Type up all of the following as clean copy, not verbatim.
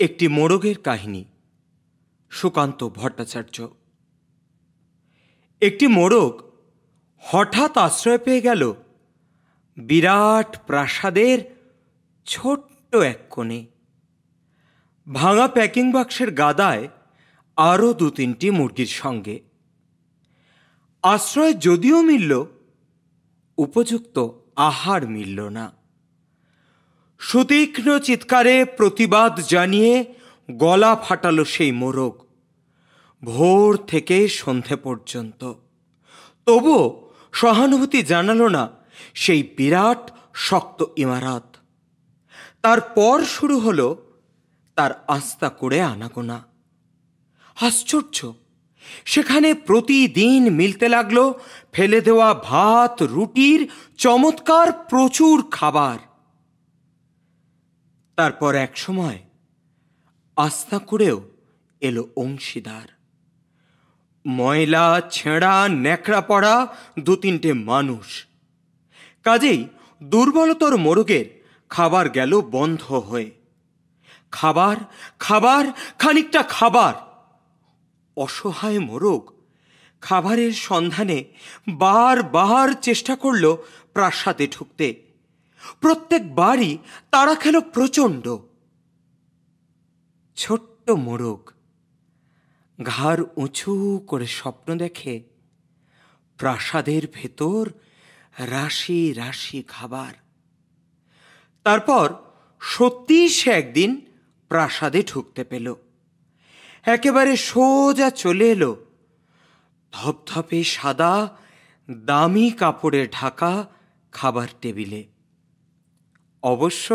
একটি মোড়গের কাহিনী। সুকান্ত ভট্টাচার্য। একটি মোড়ক হঠাৎ আশ্রয় পেয়ে গেল বিরাট প্রাসাদের ছোট্ট এক কোণে। ভাঙা প্যাকিং বাক্সের গাদায় আরও 2-3টি মুরগির সঙ্গে। আশ্রয় যদিও মিলল, উপযুক্ত আহার মিলল না। সুতীক্ষ্ণ চিৎকারে প্রতিবাদ জানিয়ে গলা ফাটালো সেই মোরগ ভোর থেকে সন্ধে পর্যন্ত। তবুও সহানুভূতি জানালো না সেই বিরাট শক্ত ইমারত। তারপর শুরু হলো তার আস্তা করে আনাগোনা। আশ্চর্য, সেখানে প্রতিদিন মিলতে লাগলো ফেলে দেওয়া ভাত, রুটির চমৎকার প্রচুর খাবার। তারপর এক সময় আস্তা করেও এলো অংশীদার। ময়লা, ছেঁড়া, ন্যাকড়া পড়া 2-3টে মানুষ। কাজেই দুর্বলতর মোরগের খাবার গেল বন্ধ হয়ে। খাবার, খাবার, খানিকটা খাবার। অসহায় মোরগ খাবারের সন্ধানে বারবার চেষ্টা করল প্রাসাদে ঢুকতে। প্রত্যেকবারই তাড়া খেল প্রচণ্ড। ছোট্ট মোরগ ঘাড় উঁচু করে স্বপ্ন দেখে প্রাসাদের ভেতর রাশি রাশি খাবার। তারপর সত্যি সে একদিন প্রাসাদে ঢুকতে পেল। একেবারে সোজা চলে এলো ধপধপে সাদা দামি কাপড়ে ঢাকা খাবার টেবিলে। অবশ্য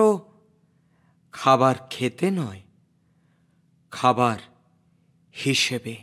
খাবার খেতে নয়, খাবার হিসেবে।